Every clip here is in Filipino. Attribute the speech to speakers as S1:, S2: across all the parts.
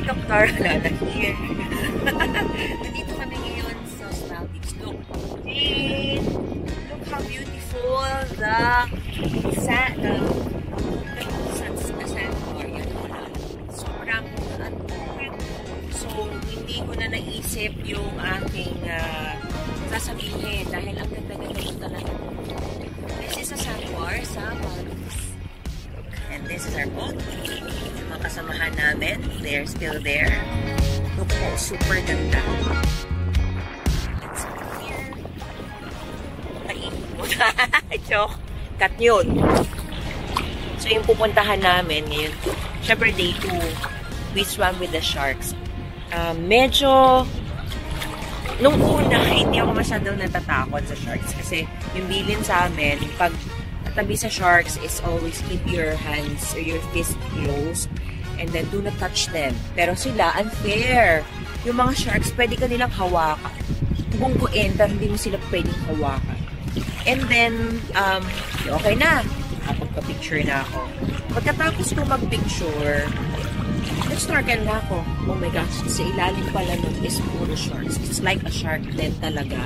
S1: Dr. Lala here. Nandito kami ngayon sa Maldives. Look. And look how beautiful the sandbar. Sobrang so, hindi ko na naisip yung aking sasabihin dahil ang ganda-ganda ko talaga. This is a sandbar sa Maldives. And this is our boat. Yung mga kasamahan namin, they're still there. Look po, super ganda. Let's go here. Joke. Cut yun. So yung pupuntahan namin ngayon, syempre day 2, we swam with the sharks. Medyo, nung una, hindi ako masyadong natatakot sa sharks kasi yung bilin sa amin, pag tabi sa sharks is always keep your hands or your fist closed and then do not touch them. Pero sila, unfair. Yung mga sharks, pwede ka nilang hawakan. Tubungkuin, pero hindi mo sila pwedeng hawakan. And then, okay na. Pagka-picture na ako. Pagkatapos ko mag-picture, nag-snorkel na ako. Oh my gosh, sa ilalim pala nun is puro sharks. It's like a shark den talaga.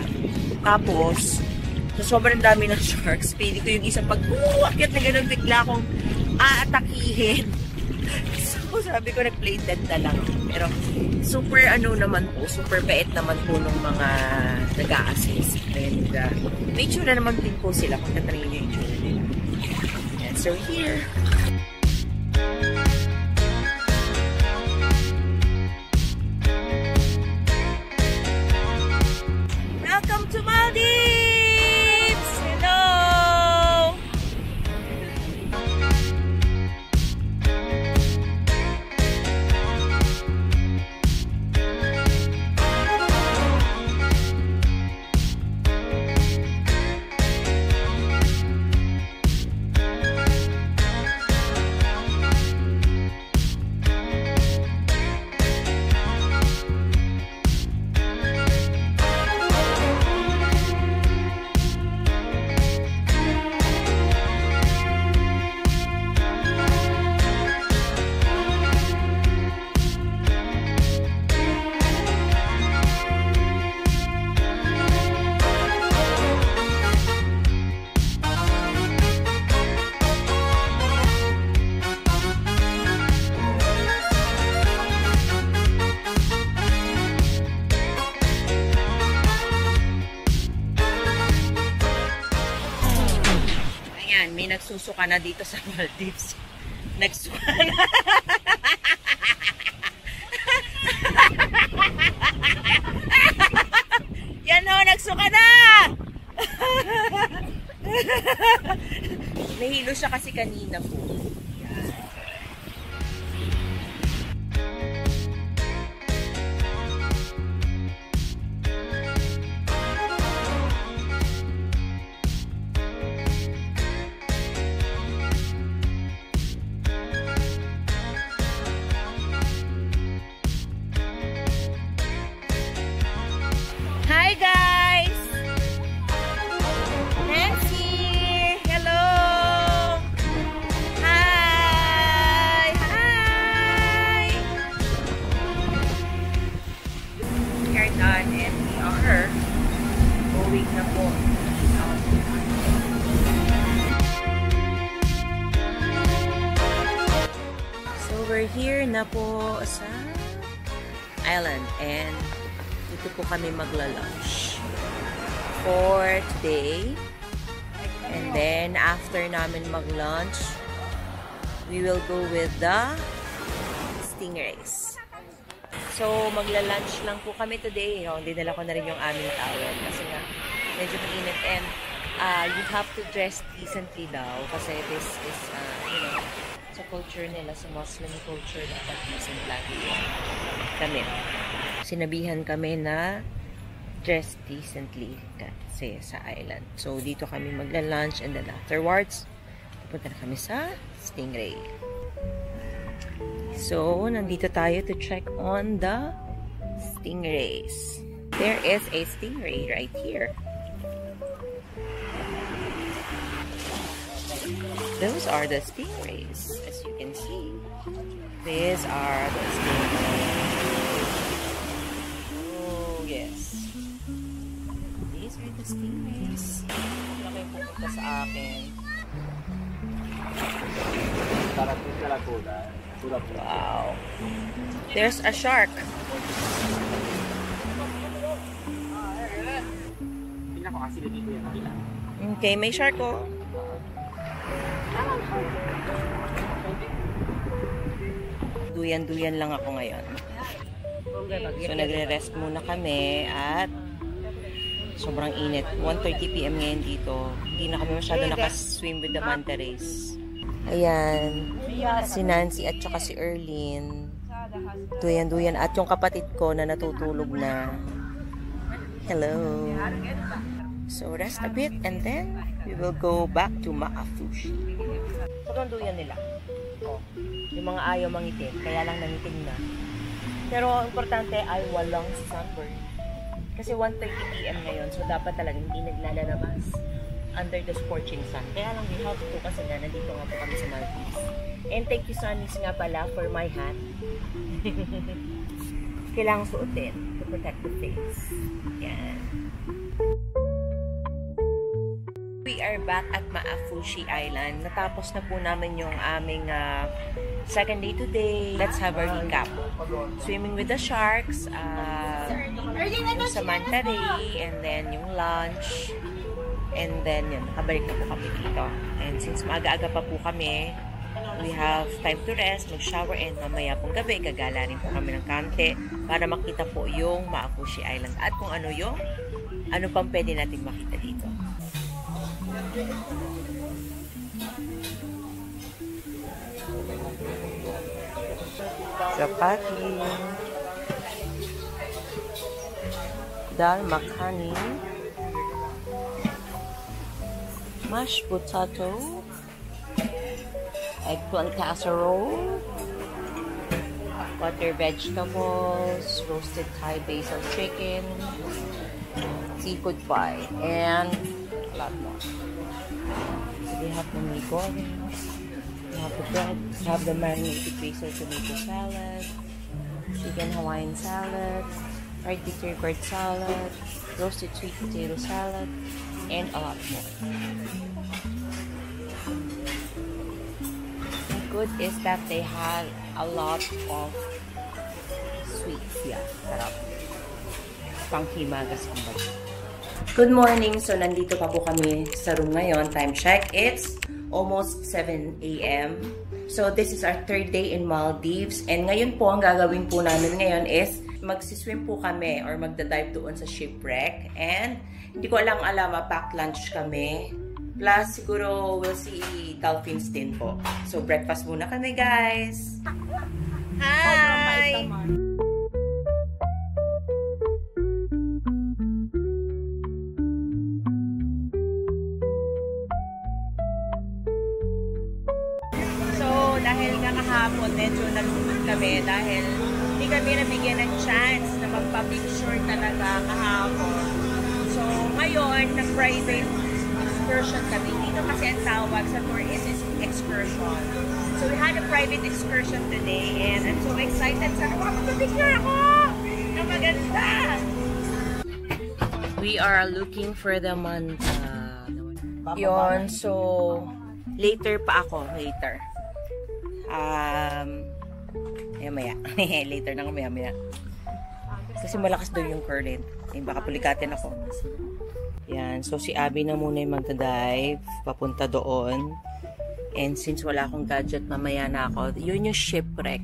S1: Tapos, so, sobrang dami ng sharks. Pili ko yung isang pag-uwakit na gano'n bigla akong aatakihin. So, sabi ko, nag-play dead na lang. Pero, super naman po, super bait naman po nung mga nag-a-assist. And, may tsura naman din po sila kung tatrain nyo yung tsura nila. And so, here. Welcome to Maldives! Hello! May nagsusuka na dito sa Maldives. Nagsuka na. Yan o, nagsuka na! Nahilo siya kasi kanina po. Hi guys! Nancy! Hello! Hi! Hi! We are done and we are going na po. So we're here na po sa island and dito po kami magla-lunch for today. And then, after namin mag-lunch, we will go with the stingrays. So, magla-lunch lang po kami today. Dinala ko na rin yung aming towel kasi nga, medyo mainit. And you have to dress decently daw kasi this is, sa culture nila, sa Muslim culture, dapat masimplado kami. Sinabihan kami na dress decently kasi sa island. So, dito kami magla-lunch and then afterwards, pupunta na kami sa Stingray. So, nandito tayo to check on the stingrays. There is a stingray right here. Those are the stingrays, as you can see. These are the stingrays. stingrays. Wala kayong pupunta sa akin. Wow. There's a shark. Okay, may shark oh. Duyan-duyan lang ako ngayon. So, nagre-rest muna kami at sobrang init. 1:30 PM ngayon dito. Hindi na kami masyado nakaswim with the manta rays. Ayan. Si Nancy at saka si Erlyn. Duyan-duyan. At yung kapatid ko na natutulog na. Hello. So, rest a bit and then we will go back to Maafushi. Sobrang duyan nila. Oh, yung mga ayaw mangitim, kaya lang nangitim na. Pero ang importante ay walang sunburn. Kasi 1:30 PM ngayon, so dapat talaga hindi naglalabas under the scorching sun. Kaya lang we have to kasi nga nandito nga po kami sa Maldives. And thank you Sunnies nga pala for my hat. Kailangan suotin to protect the face. Yan. We are back at Maafushi Island. Natapos na po namin yung aming second day today. Let's have a recap. Swimming with the sharks, yung sa manta ray, and then yung lunch, and then yun, nakabalik na po kami dito. And since maaga-aga pa po kami, we have time to rest, mag-shower, and mamaya pong gabi, gagala rin po kami ng kante para makita po yung Maafushi Island at kung ano yung ano pang pwede natin makita dito. Chapati, dal makhani, mashed potato, eggplant casserole, butter vegetables, roasted Thai basil chicken, seafood pie, and a lot more. So we have the mee goreng, we have the bread, we have the marinated basil tomato salad, chicken Hawaiian salad, fried bitter gourd salad, roasted sweet potato salad, and a lot more. The good is that they had a lot of sweets. Yeah, sarap. Panghimagas kumbaga. Good morning! So, nandito pa po kami sa room ngayon. Time check. It's almost 7 AM. So, this is our third day in Maldives. And ngayon po, ang gagawin po namin ngayon is magsiswim po kami or magdadive doon sa shipwreck. And hindi ko alam, packed lunch kami. Plus, siguro we'll see dolphins din po. So, breakfast muna kami, guys! Hi! Dahil nga kahapon, medyo nalungkot kami dahil hindi kami nabigyan ng chance na magpa-picture talaga kahapon. So, ngayon, na-private excursion kami. Dito kasi ang tawag sa tour is excursion. So, we had a private excursion today and I'm so excited. Sana makapag-picture ako na maganda! We are looking for the manta. Yun, so, later pa ako. Later. Maya. Later na maya. Kasi malakas doon yung current. Baka pulikatin ako. Yan. So, si Abby na muna yung magda-dive. Papunta doon. And since wala akong gadget, mamaya na ako. Yun yung shipwreck.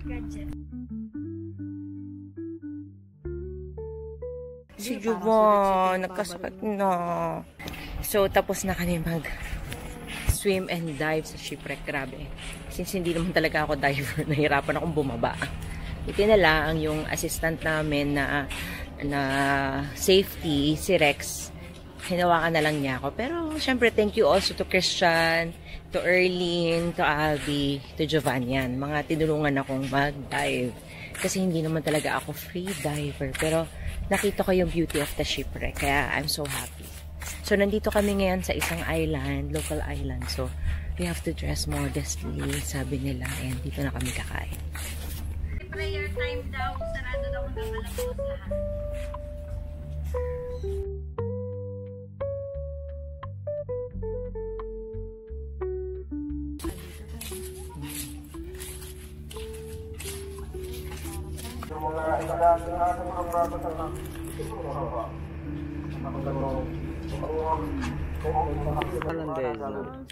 S1: Gadget. Si Juvan, nagkasakit na. So, tapos na kami swim and dive sa shipwreck. Grabe. Since hindi naman talaga ako diver, nahirapan akong bumaba. Ito na lang yung assistant namin na safety, si Rex. Hinawakan na lang niya ako. Pero, syempre, thank you also to Christian, to Erlyn, to Abby, to Giovannian. Mga tinulungan akong mag-dive. Kasi hindi naman talaga ako free diver. Pero, nakita ko yung beauty of the shipwreck. Kaya, I'm so happy. So, nandito kami ngayon sa isang island, local island. So, we have to dress modestly, sabi nila. And dito na kami kakain. Prayer time daw. Sarado daw ng alam lahat.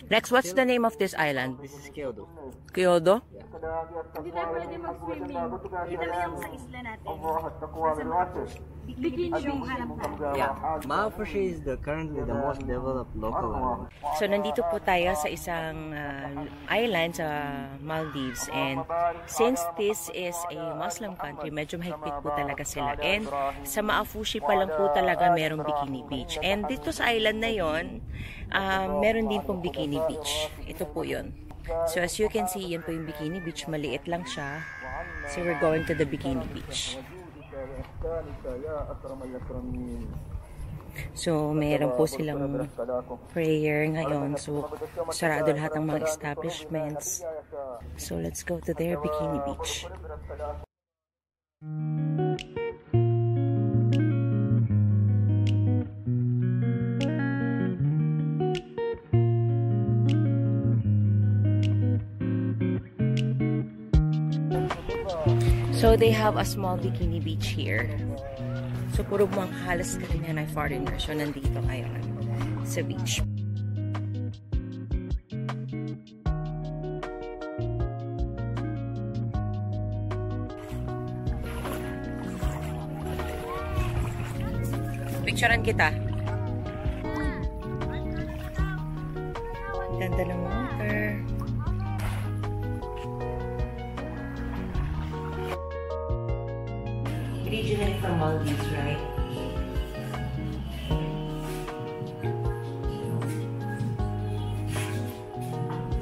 S1: Lex, what's the name of this island?
S2: This is Kyoto.
S1: Kyoto?
S3: Hindi tayo pwede mag-swimming. Kita mo yung sa isla natin. Bikini yung hanap natin.
S2: Yeah, Mahafushi is currently the most developed local island.
S1: So, nandito po tayo sa isang island sa Maldives. And since this is a Muslim country, medyo mahigpit po talaga sila. And sa Maafushi pa lang po talaga merong Bikini Beach. And dito sa island na yon, meron din pong Bikini Beach. Ito po yon. So, as you can see, yan po yung Bikini Beach. Maliit lang siya. So, we're going to the Bikini Beach. So, meron po silang prayer ngayon. So, sarado lahat ng mga establishments. So, let's go to their Bikini Beach. So, they have a small bikini beach here. So, puro mga halos karamihan ay foreigners. So, nandito ngayon sa beach. Picturean kita. Ganda ng water. Originally from Maldives, right?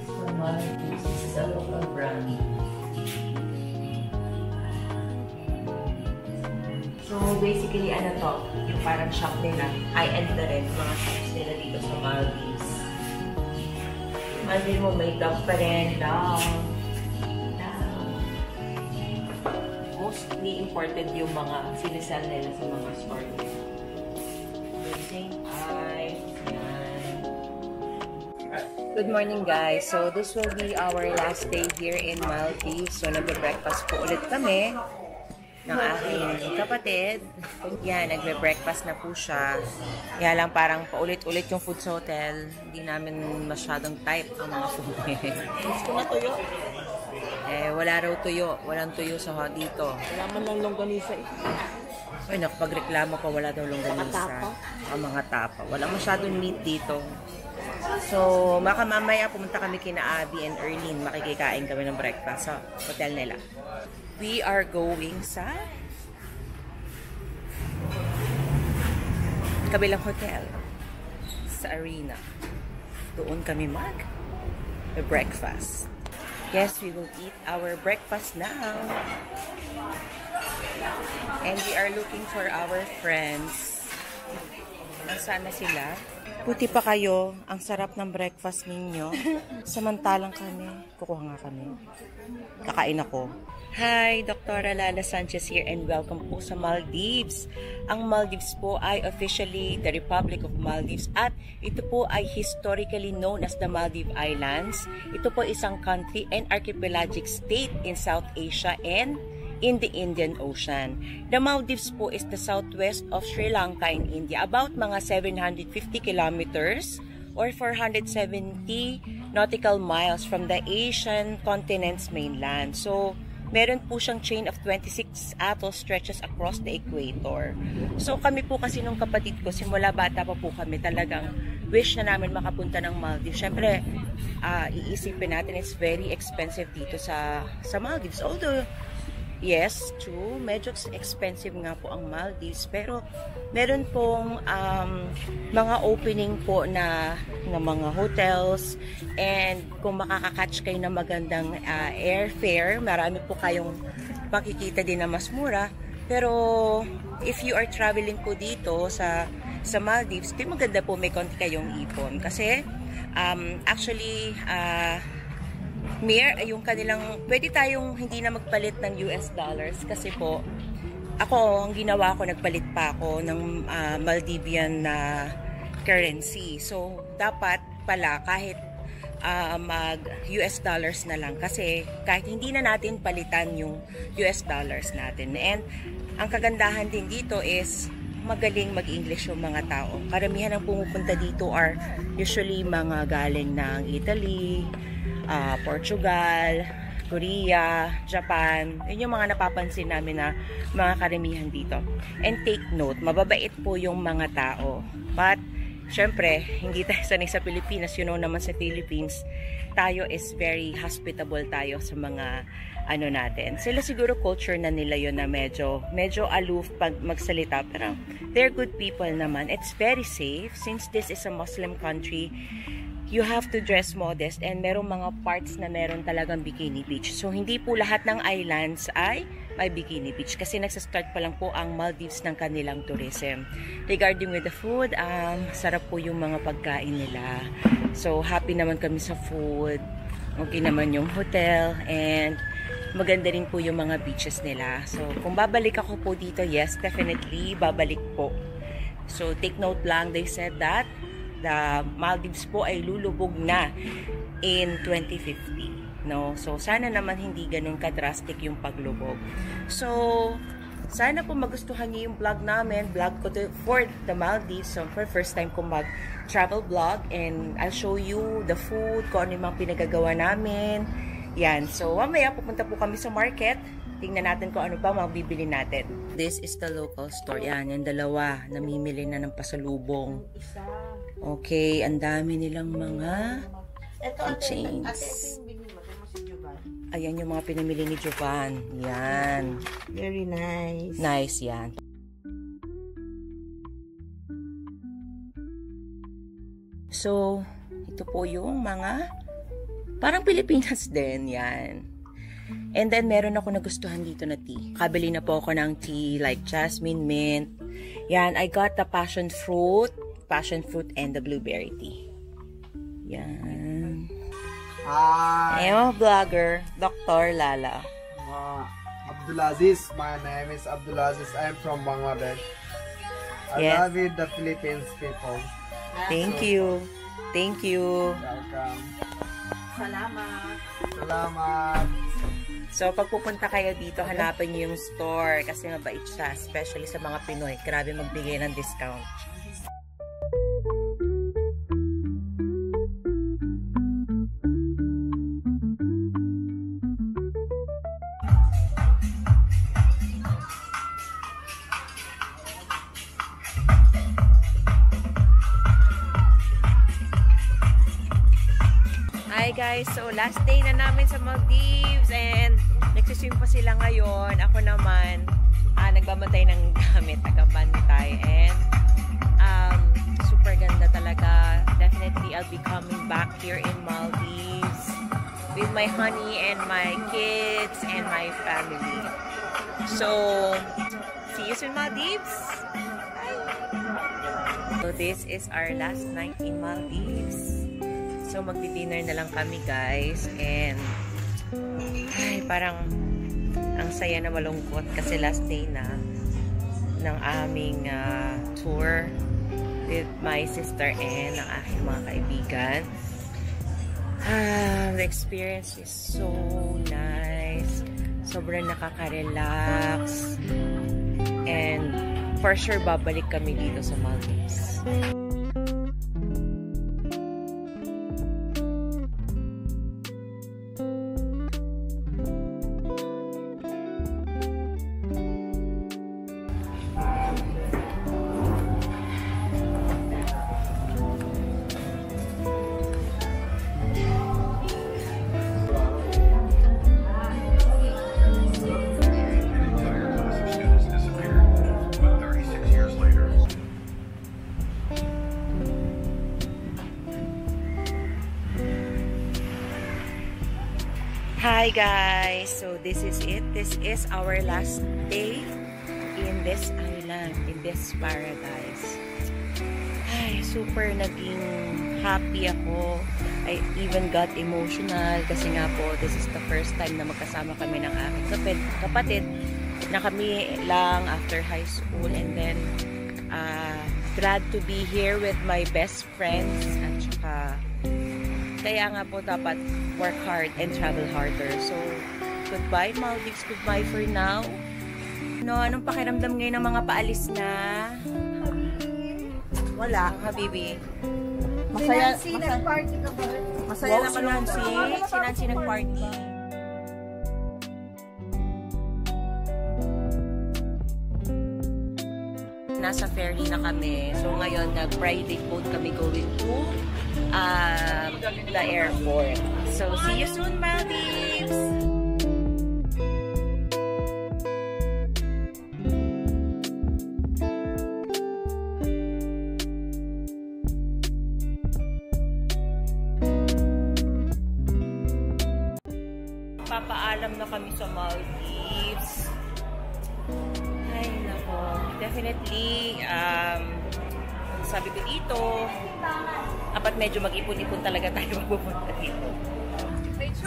S1: So Maldives, this is a local brand. So basically, ano to? Yung parang shop nila. High-end na rin. Mga shops nila dito sa Maldives. Imagine mo, may dog pa rin. Dog. Mostly imported yung mga sinisell nila sa mga store nila. Good morning, guys. So, this will be our last day here in Maldives. So, nagbe-breakfast po ulit kami ng aking kapatid. Yan, nagbe-breakfast na po siya. Kaya lang parang paulit-ulit yung food sa hotel. Hindi namin masyadong type ang mga food. Gusto na tuyo? Wala raw tuyo. Walang tuyo sa dito.
S3: Wala man lang longganisa eh.
S1: Ay, nakapagreklamo pa, wala daw longganisa. Ang mga tapa. Wala masyadong meat dito. So, mamaya pumunta kami kina Abby and Erlene. Makikikain kami ng breakfast sa hotel nila. We are going sa kabilang hotel. Sa Arena. Doon kami breakfast. Yes, we will eat our breakfast now. And we are looking for our friends. Nasaan na sila? Puti pa kayo. Ang sarap ng breakfast ninyo. Samantalang kami. Kukuha nga kami. Kakain ako. Hi, Dr. Lala Sanchez here and welcome po sa Maldives. Ang Maldives po ay officially the Republic of Maldives at ito po ay historically known as the Maldive Islands. Ito po isang country and archipelagic state in South Asia and in the Indian Ocean. The Maldives po is the southwest of Sri Lanka in India, about mga 750 kilometers or 470 nautical miles from the Asian continent's mainland. So, meron po siyang chain of 26 atoll stretches across the equator. So, kami po kasi nung kapatid ko, simula bata pa po kami, talagang wish na namin makapunta ng Maldives. Siyempre, iisipin natin, it's very expensive dito sa Maldives. Although, yes, true, medyo expensive nga po ang Maldives. Pero, meron pong mga opening po na mga hotels. And kung makakakatch kayo ng magandang airfare, marami po kayong makikita din na mas mura. Pero, if you are traveling po dito sa Maldives, di maganda po may konti kayong ipon. Kasi, actually, yung kanilang, pwede tayong hindi na magpalit ng US dollars kasi po, ako, ang ginawa ko, nagpalit pa ako ng Maldivian na currency. So, dapat pala, kahit mag US dollars na lang kasi kahit hindi na natin palitan yung US dollars natin. And ang kagandahan din dito is magaling mag-English yung mga tao. Karamihan ng pumupunta dito are usually mga galing ng Italy, Portugal, Korea, Japan. Yun yung mga napapansin namin na mga karamihan dito. And take note, mababait po yung mga tao. But syempre, hindi tayo sanay sa Pilipinas. You know naman sa Philippines, tayo is very hospitable tayo sa mga ano natin. Sila siguro culture na nila yun na medyo aloof pag magsalita. Pero they're good people naman. It's very safe. Since this is a Muslim country, you have to dress modest and merong mga parts na meron talagang bikini beach. So, hindi po lahat ng islands ay may bikini beach kasi nagsastart pa lang po ang Maldives ng kanilang tourism. Regarding with the food, sarap po yung mga pagkain nila. So, happy naman kami sa food. Okay naman yung hotel and maganda rin po yung mga beaches nila. So, kung babalik ako po dito, yes, definitely, babalik po. So, take note lang, they said that the Maldives po ay lulubog na in 2050. No? So, sana naman hindi ganun ka-drastic yung paglubog. So, sana po magustuhan niyo yung vlog namin. Vlog ko for the Maldives. So, for first time ko mag-travel vlog. And I'll show you the food, kung ano yung mga pinagagawa namin. Yan. So, mamaya pupunta po kami sa market. Tingnan natin kung ano pa mabibili natin. This is the local store. Yan, yung dalawa. Namimili na ng pasalubong. Okay, ang dami nilang mga chains. Ayan yung mga pinamili ni Jovan. Yan.
S4: Very nice.
S1: Nice yan. So, ito po yung mga parang Pilipinas din. Yan. And then, meron ako nagustuhan dito na tea. Kabili na po ako ng tea like jasmine, mint. Yan, I got the passion fruit and the blueberry tea. Yan.
S4: Hi.
S1: I'm a vlogger, Dr. Lala.
S4: Abdulaziz. My name is Abdulaziz. I am from Bangladesh. I
S1: Yes.
S4: love it, the Philippines people.
S1: Thank you. Thank you.
S4: Welcome.
S3: Salamat.
S4: Salamat.
S1: So, pag pupunta kayo dito, hanapin niyo yung store kasi mabait siya, especially sa mga Pinoy. Grabe magbigay ng discount. Hi guys, so last day na namin sa Maldives and nagsiswim pa sila ngayon. Ako naman, nagbabantay ng gamit, tagabantay and super ganda talaga. Definitely I'll be coming back here in Maldives with my honey and my kids and my family. So, see you soon Maldives! So this is our last night in Maldives. So, magdi-dinner na lang kami, guys. And, ay, parang ang saya na malungkot kasi last day na ng aming tour with my sister and ang aking mga kaibigan. The experience is so nice. Sobrang nakaka-relax. And, for sure, babalik kami dito sa Maldives. Hi guys! So this is it. This is our last day in this island, in this paradise. Ay, super naging happy ako. I even got emotional kasi nga po, this is the first time na magkasama kami ng aking kapatid na kami lang after high school, and then glad to be here with my best friends at saka Kaya nga po dapat work hard and travel harder. So, goodbye Maldives, goodbye for now. No, anong pakiramdam ngayon ng mga paalis na? Wala, Habibi. Masaya,
S3: nag-party ka ba?
S1: masaya naman Nancy. Si Nancy nag-party. Nasa ferry na kami. So ngayon, nag-private boat kami going to the airport. So see you soon, Maldives! Papaalam na kami sa Maldives. Ay, nako. Definitely, sabi ko dito, dapat medyo mag-ipon-ipon talaga tayo magpupunta dito.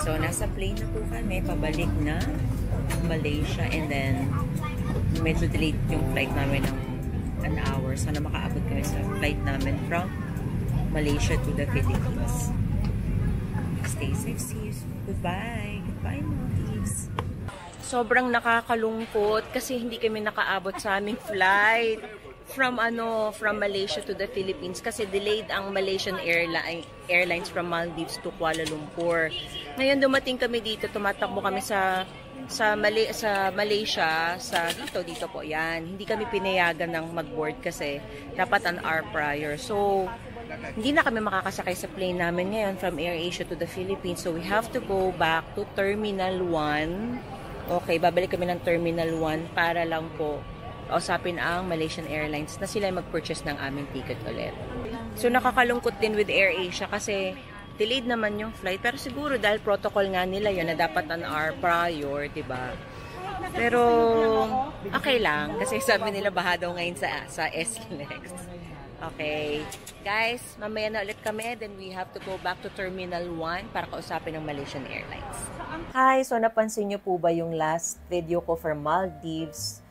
S1: So, nasa plane na po kami, pabalik na Malaysia, and then medyo delayed yung flight namin ng an hour. Sana makaabot kami sa flight namin from Malaysia to the Philippines. Stay safe, see you soon. Goodbye. Goodbye, Maldives. Sobrang nakakalungkot kasi hindi kami nakaabot sa aming flight from Malaysia to the Philippines kasi delayed ang Malaysian Airlines from Maldives to Kuala Lumpur. Ngayon dumating kami dito, tumatakbo kami sa Malaysia, dito po yan. Hindi kami pinayagan ng mag-board kasi dapat an hour prior. So hindi na kami makakasakay sa plane namin ngayon from AirAsia to the Philippines. So we have to go back to Terminal 1. Okay, babalik kami ng Terminal 1 para lang po usapin ang Malaysian Airlines na sila mag-purchase ng aming ticket ulit. So nakakalungkot din with AirAsia kasi delayed naman yung flight. Pero siguro dahil protocol nga nila yun na dapat an hour prior, diba? Pero okay lang kasi sabi nila baha daw ngayon sa SLEX. Okay. Guys, mamaya na ulit kami. Then we have to go back to Terminal 1 para kausapin ng Malaysian Airlines. Hi! So, napansin nyo po ba yung last video ko for Maldives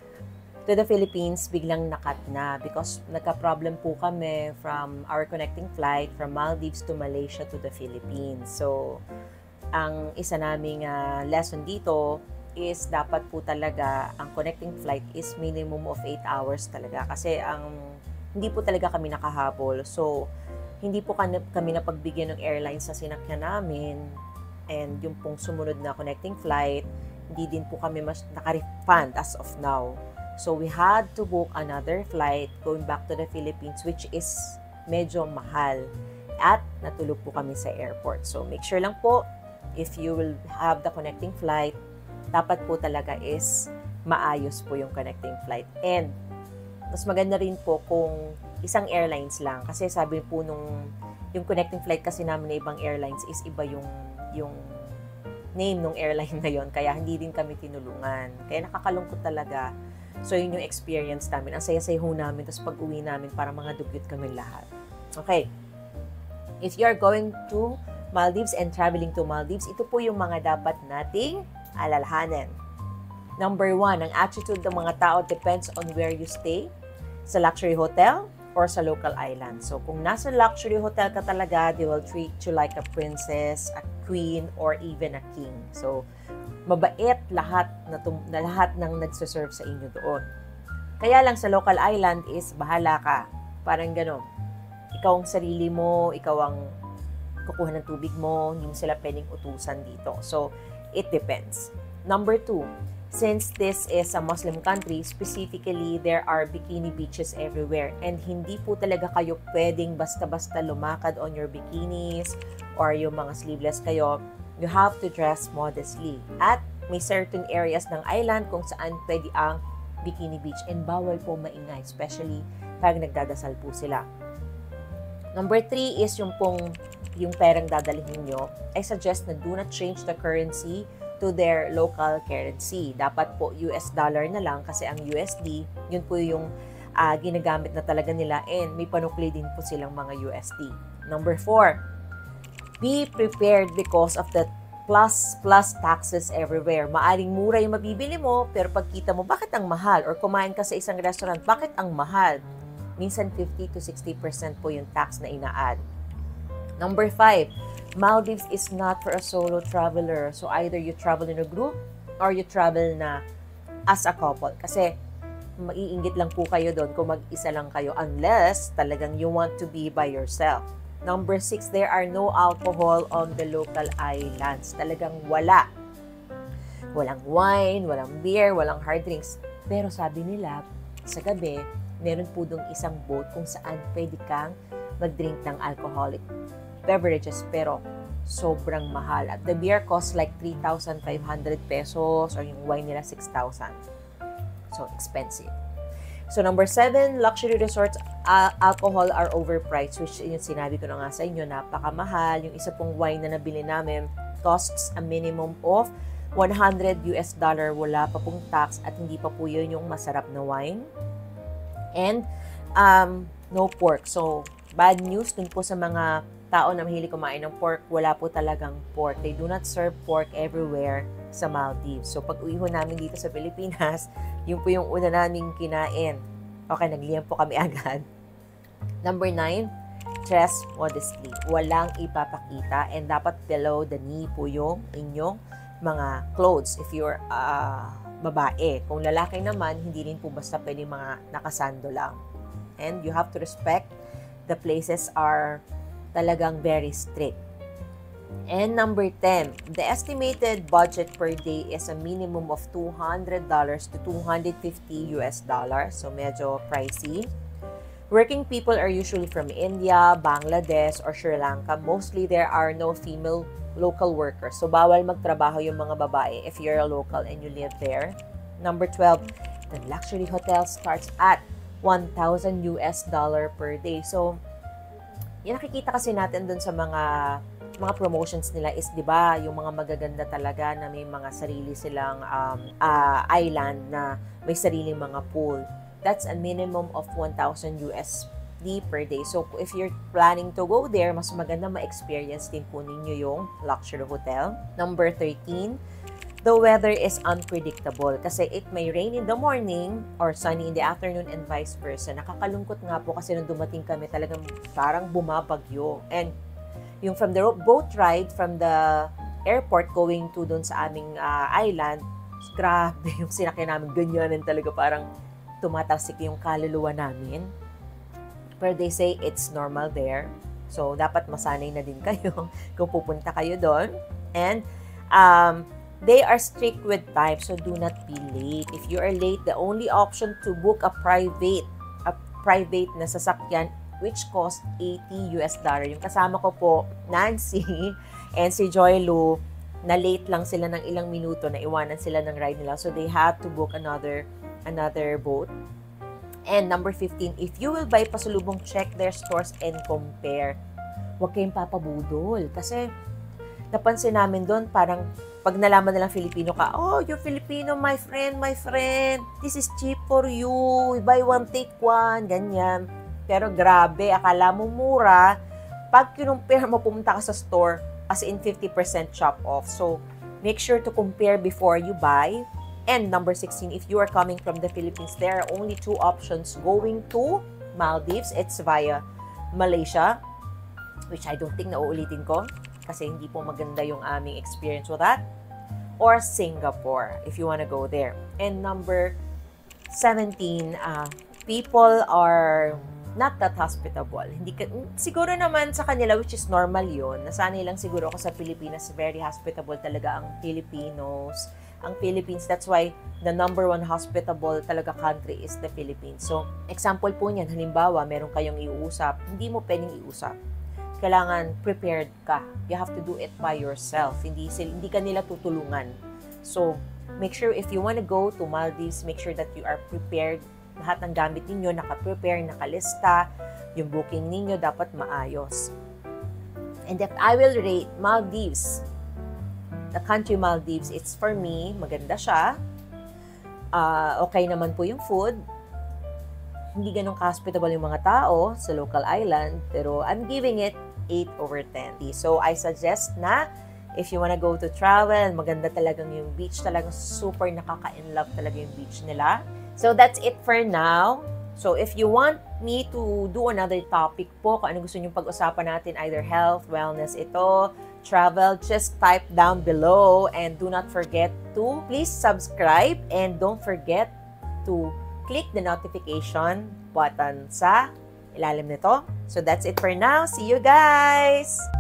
S1: to the Philippines? Biglang nakat na because nagka-problem po kami from our connecting flight from Maldives to Malaysia to the Philippines. So, ang isa naming lesson dito is dapat po talaga ang connecting flight is minimum of 8 hours talaga. Kasi hindi po talaga kami nakahabol. So, hindi po kami napagbigyan ng airlines na sinakyan namin. And yung pong sumunod na connecting flight, hindi din po kami mas naka-refund as of now. So, we had to book another flight going back to the Philippines, which is medyo mahal. At natulog po kami sa airport. So, make sure lang po, if you will have the connecting flight, dapat po talaga is maayos po yung connecting flight. And, mas maganda rin po kung isang airlines lang. Kasi sabi po yung connecting flight kasi namin na ibang airlines is iba yung name ng airline na yon. Kaya hindi din kami tinulungan. Kaya nakakalungkot talaga. So, yun yung experience namin. Ang saya-saya ho namin. Tapos pag-uwi namin, para mga dugyot kami lahat. Okay. If you're going to Maldives and traveling to Maldives, ito po yung mga dapat nating alalahanin. Number 1, ang attitude ng mga tao depends on where you stay. Sa luxury hotel or sa local island. So, kung nasa luxury hotel ka talaga, they will treat you like a princess, a queen, or even a king. So, mabait lahat ng nagsaserve sa inyo doon. Kaya lang sa local island is bahala ka. Parang gano'n. Ikaw ang sarili mo, ikaw ang kukuha ng tubig mo, hindi mo sila pwedeng utusan dito. So, it depends. Number 2, since this is a Muslim country, specifically, there are bikini beaches everywhere. And hindi po talaga kayo pwedeng basta-basta lumakad on your bikinis or yung mga sleeveless kayo. You have to dress modestly. At may certain areas ng island kung saan pwede ang bikini beach. And bawal po maingay, especially pag nagdadasal po sila. Number 3 is yung perang dadalhin nyo. I suggest na do not change the currency to their local currency. Dapat po US dollar na lang kasi ang USD, yun po yung ginagamit na talaga nila and may panukli din po silang mga USD. Number 4, be prepared because of the plus taxes everywhere. Maaring mura yung mabibili mo, pero pagkita mo, bakit ang mahal? Or kumain ka sa isang restaurant, bakit ang mahal? Minsan 50 to 60% po yung tax na ina-add. Number 5, Maldives is not for a solo traveler. So either you travel in a group or you travel na as a couple. Kasi maiinggit lang po kayo doon kung mag-isa lang kayo unless talagang you want to be by yourself. Number 6, there are no alcohol on the local islands. Talagang wala. Walang wine, walang beer, walang hard drinks. Pero sabi nila, sa gabi, meron po doon isang boat kung saan pwede kang mag-drink ng alcoholic beverages pero sobrang mahal. At the beer costs like 3,500 pesos or yung wine nila 6,000. So expensive. So number 7, luxury resorts, alcohol are overpriced, which yung sinabi ko na nga sa inyo, napakamahal. Yung isa pong wine na nabili namin costs a minimum of $100, wala pa pong tax at hindi pa po yun yung masarap na wine. And no pork. So bad news dun po sa mga tao na mahilig kumain ng pork, wala po talagang pork. They do not serve pork everywhere sa Maldives. So pag uwi ho namin dito sa Pilipinas, yun po yung una naming kinain. Okay, nagliyam po kami agad. Number 9, dress modestly. Walang ipapakita and dapat below the knee po yung inyong mga clothes if you're babae. Kung lalaki naman, hindi rin po basta pwede mga nakasando lang. And you have to respect the places are talagang very strict. And number 10, the estimated budget per day is a minimum of $200 to $250. So medyo pricey. Working people are usually from India, Bangladesh, or Sri Lanka. Mostly there are no female local workers. So bawal magtrabaho yung mga babae if you're a local and you live there. Number 12, the luxury hotel starts at $1,000 per day. So yung nakikita kasi natin dun sa mga promotions nila is, di ba, yung mga magaganda talaga na may mga sarili silang island na may sariling mga pool. That's a minimum of $1,000 per day. So, if you're planning to go there, mas maganda ma-experience din po ninyo yung luxury hotel. Number 13, the weather is unpredictable kasi it may rain in the morning or sunny in the afternoon and vice versa. Nakakalungkot nga po kasi nung dumating kami talagang parang bumabagyo. And yung from the boat ride from the airport going to dun sa aming island, grabe yung sinakyan namin, ganyanan talaga, parang tumatasik yung kaluluwa namin. Pero they say it's normal there. So, dapat masanay na din kayo kung pupunta kayo doon. And they are strict with time, so do not be late. If you are late, the only option to book a private na sasakyan which cost $80. Yung kasama ko po, Nancy and si Joy Lu, na late lang sila ng ilang minuto, na iwanan sila ng ride nila. So they had to book another boat. And number 15, if you will buy pasalubong, check their stores and compare. Huwag kayong papabudol. Kasi napansin namin doon, parang pag nalaman nilang Filipino ka, oh, you're Filipino, my friend, this is cheap for you, buy one, take one, ganyan. Pero grabe, akala mo mura, pag kinumpare mo, pumunta ka sa store, as in 50% chop off. So, make sure to compare before you buy. And number 16, if you are coming from the Philippines, there are only 2 options going to Maldives. It's via Malaysia, which I don't think na uulitin ko kasi hindi po maganda yung aming experience with that, or Singapore if you want to go there. And number 17, people are not that hospitable. Siguro naman sa kanila, which is normal yun, nasanay lang siguro ako sa Pilipinas, very hospitable talaga ang Filipinos. Ang Philippines, that's why the number 1 hospitable talaga country is the Philippines. So, example po niyan, halimbawa, meron kayong iusap, hindi mo pwedeng iusap. Kailangan prepared ka. You have to do it by yourself. Hindi ka nila tutulungan. So, make sure if you want to go to Maldives, make sure that you are prepared. Lahat ng gamit ninyo, naka-prepare, nakalista. Yung booking ninyo dapat maayos. And if I will rate Maldives, the country Maldives, it's for me, maganda siya. Okay naman po yung food. Hindi ganun ka-hospitable yung mga tao sa local island, pero I'm giving it 8/10. So, I suggest na if you wanna go to travel, maganda talagang yung beach, talagang super nakaka-in-love talaga yung beach nila. So, that's it for now. So, if you want me to do another topic po, kung ano gusto nyo pag-usapan natin, either health, wellness, ito, travel, just type down below. And do not forget to please subscribe and don't forget to click the notification button sa ilalim nito. So that's it for now. See you guys!